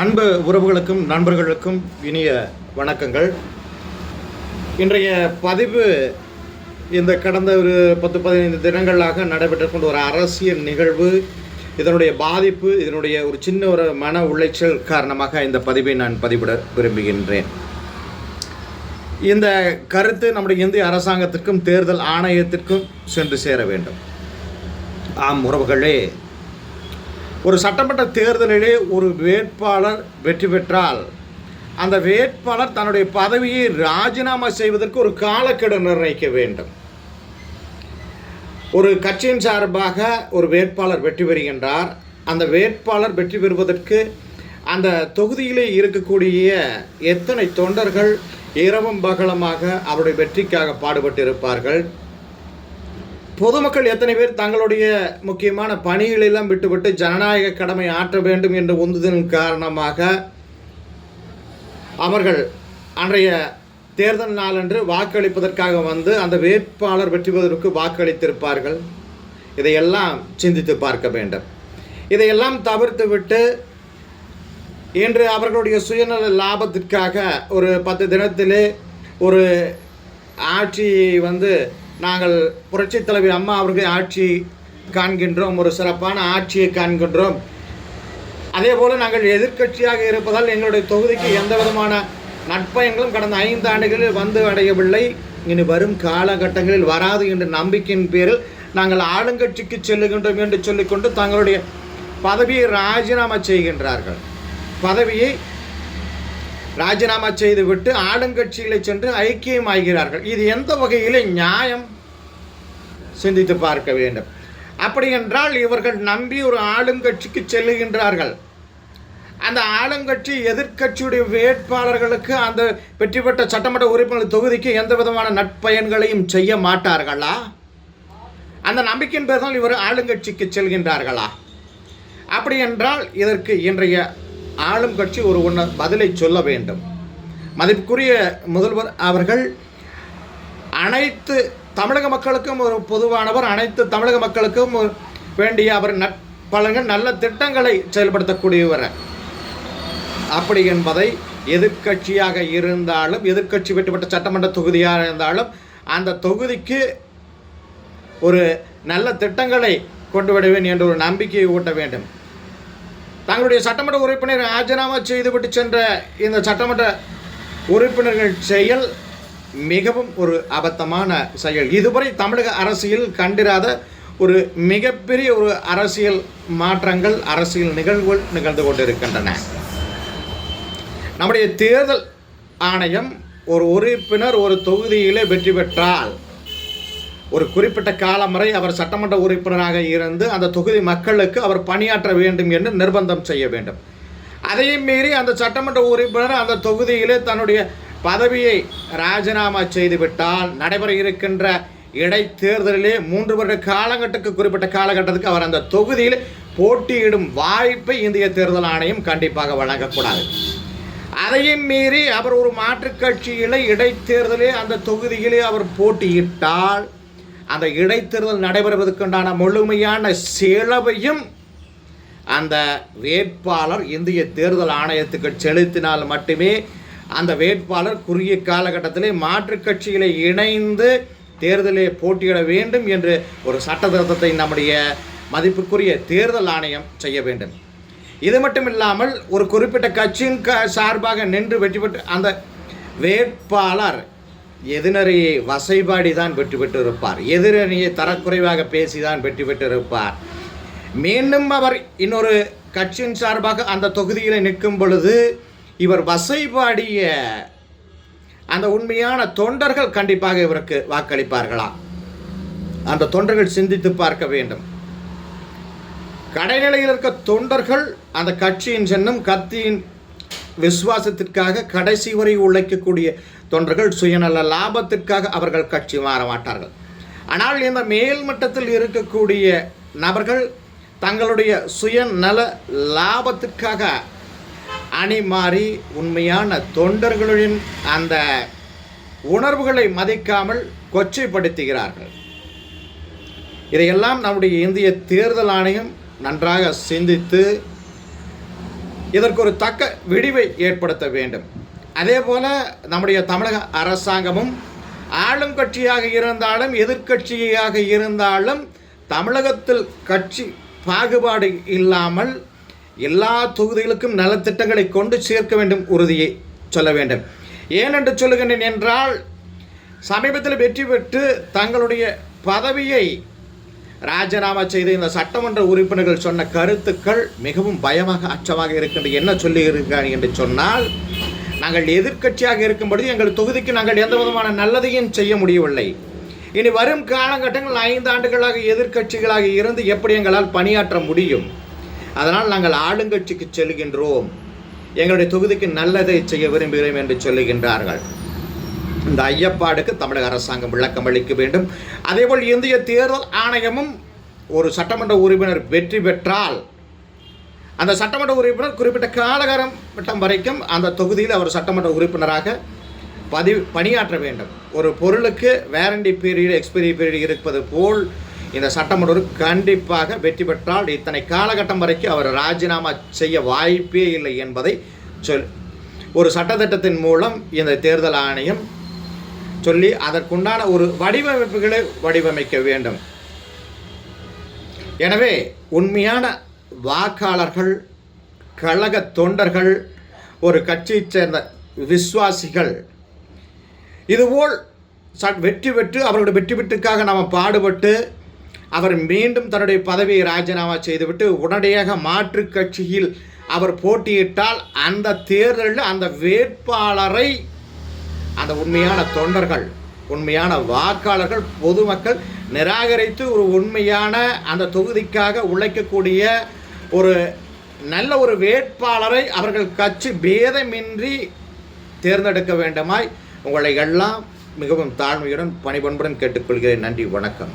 அன்பு உறவுகளுக்கும் நண்பர்களுக்கும் இனிய வணக்கங்கள். இன்றைய பதிவு இந்த கடந்த ஒரு 10-15 தினங்களாக நடைபெற்று கொண்ட ஒரு அரசியல் நிகழ்வு, இதனுடைய பாதிப்பு, இதனுடைய ஒரு சின்ன ஒரு மன உளைச்சல் காரணமாக இந்த பதிவை நான் பதிவிட விரும்புகின்றேன். இந்த கருத்து நம்முடைய இந்திய அரசாங்கத்திற்கும் தேர்தல் ஆணையத்திற்கும் சென்று சேர வேண்டும். ஆம் உறவுகளே, ஒரு சட்டமன்ற தேர்தலிலே ஒரு வேட்பாளர் வெற்றி பெற்றால் அந்த வேட்பாளர் தன்னுடைய பதவியை ராஜினாமா செய்வதற்கு ஒரு காலக்கெடு நிர்ணயிக்க வேண்டும். ஒரு கட்சியின் சார்பாக ஒரு வேட்பாளர் வெற்றி பெறுகின்றார். அந்த வேட்பாளர் வெற்றி பெறுவதற்கு அந்த தொகுதியிலே இருக்கக்கூடிய எத்தனை தொண்டர்கள் இரவும் பகலமாக அவருடைய வெற்றிக்காக பாடுபட்டு இருப்பார்கள். பொதுமக்கள் எத்தனை பேர் தங்களுடைய முக்கியமான பணிகளெல்லாம் விட்டுவிட்டு ஜனநாயக கடமை ஆற்ற வேண்டும் என்ற உந்துதலின் காரணமாக அவர்கள் அன்றைய தேர்தல் நாளன்று வாக்களிப்பதற்காக வந்து அந்த வேட்பாளர் வெற்றி பெறுவதற்கு வாக்களித்திருப்பார்கள். இதையெல்லாம் சிந்தித்து பார்க்க வேண்டும். இதையெல்லாம் தவிர்த்துவிட்டு இன்று அவர்களுடைய சுயநல லாபத்திற்காக ஒரு 10 தினத்திலே ஒரு ஆட்சியை வந்து நாங்கள் புரட்சித் தலைவி அம்மா அவர்கள் ஆட்சி காண்கின்றோம், ஒரு சிறப்பான ஆட்சியை காண்கின்றோம். அதே போல் நாங்கள் எதிர்க்கட்சியாக இருப்பதால் எங்களுடைய தொகுதிக்கு எந்த விதமான நற்பயன்களும் கடந்த 5 ஆண்டுகளில் வந்து அடையவில்லை, இனி வரும் காலகட்டங்களில் வராது என்ற நம்பிக்கையின் பேரில் நாங்கள் ஆளுங்கட்சிக்கு செல்லுகின்றோம் என்று சொல்லிக்கொண்டு தங்களுடைய பதவியை ராஜினாமா செய்கின்றார்கள். பதவியை ராஜினாமா செய்துவிட்டு ஆளுங்கட்சிகளை சென்று ஐக்கியமாகிறார்கள். இது எந்த வகையில் நியாயம்? சிந்தித்து பார்க்க வேண்டும். அப்படி என்றால் இவர்கள் நம்பி ஒரு ஆளுங்கட்சிக்கு செல்லுகின்றார்கள். அந்த ஆளுங்கட்சி எதிர்க்கட்சியுடைய வேட்பாளர்களுக்கு அந்த வெற்றி பெற்ற சட்டமன்ற உறுப்பினர் தொகுதிக்கு எந்த விதமான நற்பயன்களையும் செய்ய மாட்டார்களா? அந்த நம்பிக்கையின் பேர் தான் இவர் ஆளுங்கட்சிக்கு செல்கின்றார்களா? அப்படி என்றால் இதற்கு இன்றைய ஆளும் கட்சி ஒரு பதிலை சொல்ல வேண்டும். மதிப்புக்குரிய முதல்வர் அவர்கள் அனைத்து தமிழக மக்களுக்கும் ஒரு பொதுவானவர், அனைத்து தமிழக மக்களுக்கும் வேண்டிய அவர் பலன்கள் நல்ல திட்டங்களை செயல்படுத்தக்கூடியவர். அப்படி என்பதை எதிர்க்கட்சியாக இருந்தாலும் எதிர்க்கட்சி வெற்றி பெற்ற சட்டமன்ற தொகுதியாக இருந்தாலும் அந்த தொகுதிக்கு ஒரு நல்ல திட்டங்களை கொண்டு விடுவேன் என்ற ஒரு நம்பிக்கையை ஊட்ட வேண்டும். தங்களுடைய சட்டமன்ற உறுப்பினர் ராஜினாமா செய்துவிட்டு சென்ற இந்த சட்டமன்ற உறுப்பினர்கள் செயல் மிகவும் ஒரு அபத்தமான செயல். இதுவரை தமிழக அரசியல் கண்டிராத ஒரு மிகப்பெரிய ஒரு அரசியல் மாற்றங்கள், அரசியல் நிகழ்வுகள் நிகழ்ந்து கொண்டிருக்கின்றன. நம்முடைய தேர்தல் ஆணையம் ஒரு உறுப்பினர் ஒரு தொகுதியிலே வெற்றி பெற்றால் ஒரு குறிப்பிட்ட காலம் வரை அவர் சட்டமன்ற உறுப்பினராக இருந்து அந்த தொகுதி மக்களுக்கு அவர் பணியாற்ற வேண்டும் என்று நிர்பந்தம் செய்ய வேண்டும். அதையும் மீறி அந்த சட்டமன்ற உறுப்பினர் அந்த தொகுதியிலே தன்னுடைய பதவியை ராஜினாமா செய்துவிட்டால் நடைபெற இருக்கின்ற இடைத்தேர்தலிலே 3 வருட காலகட்டத்துக்கு குறிப்பிட்ட காலகட்டத்துக்கு அவர் அந்த தொகுதியில் போட்டியிடும் வாய்ப்பை இந்திய தேர்தல் ஆணையம் கண்டிப்பாக வழங்கக்கூடாது. அதையும் மீறி அவர் ஒரு மாற்றுக் கட்சியிலே இடைத்தேர்தலே அந்த தொகுதியிலே அவர் போட்டியிட்டால் அந்த இடைத்தேர்தல் நடைபெறுவதற்குண்டான முழுமையான செலவையும் அந்த வேட்பாளர் இந்திய தேர்தல் ஆணையத்துக்கு செலுத்தினால் மட்டுமே அந்த வேட்பாளர் குறுகிய காலகட்டத்திலே மாற்றுக் கட்சிகளை இணைந்து தேர்தலில் போட்டியிட வேண்டும் என்று ஒரு சட்ட திருத்தத்தை நம்முடைய மதிப்புக்குரிய தேர்தல் ஆணையம் செய்ய வேண்டும். இது மட்டும் இல்லாமல் ஒரு குறிப்பிட்ட கட்சியின் சார்பாக நின்று வெற்றி பெற்று அந்த வேட்பாளர் எதிரணியை வசைபாடி தான் வெற்றி பெற்று இருப்பார், எதிரணியை தரக்குறைவாக பேசி தான் வெற்றி பெற்று இருப்பார். மீண்டும் அவர் இன்னொரு கட்சியின் சார்பாக அந்த தொகுதியில் நிற்கும் பொழுது இவர் வசைபாடிய அந்த உண்மையான தொண்டர்கள் கண்டிப்பாக இவருக்கு வாக்களிப்பார்களா? அந்த தொண்டர்கள் சிந்தித்து பார்க்க வேண்டும். கடைநிலையில் இருக்க தொண்டர்கள் அந்த கட்சியின் சின்னம் கத்தியின் விசுவாசத்திற்காக கடைசி வரை உழைக்கக்கூடிய தொண்டர்கள், சுயநல லாபத்திற்காக அவர்கள் கட்சி மாற மாட்டார்கள். ஆனால் இந்த மேல்மட்டத்தில் இருக்கக்கூடிய நபர்கள் தங்களுடைய சுயநல லாபத்திற்காக அணி மாறி உண்மையான தொண்டர்களின் அந்த உணர்வுகளை மதிக்காமல் கொச்சைப்படுத்துகிறார்கள். இதையெல்லாம் நம்முடைய இந்திய தேர்தல் ஆணையம் நன்றாக சிந்தித்து இதற்கு ஒரு தக்க விடிவை ஏற்படுத்த வேண்டும். அதே போல் நம்முடைய தமிழக அரசாங்கமும் ஆளும் கட்சியாக இருந்தாலும் எதிர்க்கட்சியாக இருந்தாலும் தமிழகத்தில் கட்சி பாகுபாடு இல்லாமல் எல்லா தொகுதிகளுக்கும் நலத்திட்டங்களை கொண்டு சேர்க்க வேண்டும், உறுதியை சொல்ல வேண்டும். ஏனென்று சொல்லுகின்றேன் என்றால், சமீபத்தில் வெற்றி பெற்று தங்களுடைய பதவியை ராஜினாமா செய்த இந்த சட்டமன்ற உறுப்பினர்கள் சொன்ன கருத்துக்கள் மிகவும் பயமாக அச்சமாக இருக்கின்றது. என்ன சொல்லி இருக்காங்க என்று சொன்னால், நாங்கள் எதிர்க்கட்சியாக இருக்கும்பொழுது எங்கள் தொகுதிக்கு நாங்கள் எந்த விதமான நல்லதையும் செய்ய முடியவில்லை. இனி வரும் காலகட்டங்கள் 5 ஆண்டுகளாக எதிர்க்கட்சிகளாக இருந்து எப்படி எங்களால் பணியாற்ற முடியும்? அதனால் நாங்கள் ஆளுங்கட்சிக்கு செல்கின்றோம், எங்களுடைய தொகுதிக்கு நல்லதை செய்ய விரும்புகிறோம் என்று சொல்லுகின்றார்கள். இந்த ஐயப்பாடுக்கு தமிழக அரசாங்கம் விளக்கம் அளிக்க வேண்டும். அதேபோல் இந்திய தேர்தல் ஆணையமும் ஒரு சட்டமன்ற உறுப்பினர் வெற்றி பெற்றால் அந்த சட்டமன்ற உறுப்பினர் குறிப்பிட்ட காலகட்டம் வரைக்கும் அந்த தொகுதியில் அவர் சட்டமன்ற உறுப்பினராக பணியாற்ற வேண்டும். ஒரு பொருளுக்கு வேரண்டி பீரியட், எக்ஸ்பைரி பீரியட் இருப்பது போல் இந்த சட்டமன்ற கண்டிப்பாக வெற்றி பெற்றால் இத்தனை காலகட்டம் வரைக்கும் அவர் ராஜினாமா செய்ய வாய்ப்பே இல்லை என்பதை ஒரு சட்டத்திட்டத்தின் மூலம் இந்த தேர்தல் ஆணையம் சொல்லி அதற்குண்டான ஒரு வடிவமைப்புகளை வடிவமைக்க வேண்டும். எனவே உண்மையான வாக்காளர்கள், கழக தொண்டர்கள், ஒரு கட்சியைச் சேர்ந்த விசுவாசிகள் இதுபோல் வெற்றி பெற்று அவர்களுடைய வெற்றி பெற்றுக்காக நாம் பாடுபட்டு அவர் மீண்டும் தன்னுடைய பதவியை ராஜினாமா செய்துவிட்டு உடனடியாக மாற்று கட்சியில் அவர் போட்டியிட்டால் அந்த தேர்தலில் அந்த வேட்பாளரை அந்த உண்மையான தொண்டர்கள், உண்மையான வாக்காளர்கள், பொதுமக்கள் நிராகரித்து ஒரு உண்மையான அந்த தொகுதிக்காக உழைக்கக்கூடிய ஒரு நல்ல ஒரு வேட்பாளரை அவர்கள் கட்சி பேதமின்றி தேர்ந்தெடுக்க வேண்டுமாய் உங்களை எல்லாம் மிகவும் தாழ்மையுடன் பணிபன்புடன் கேட்டுக்கொள்கிறேன். நன்றி, வணக்கம்.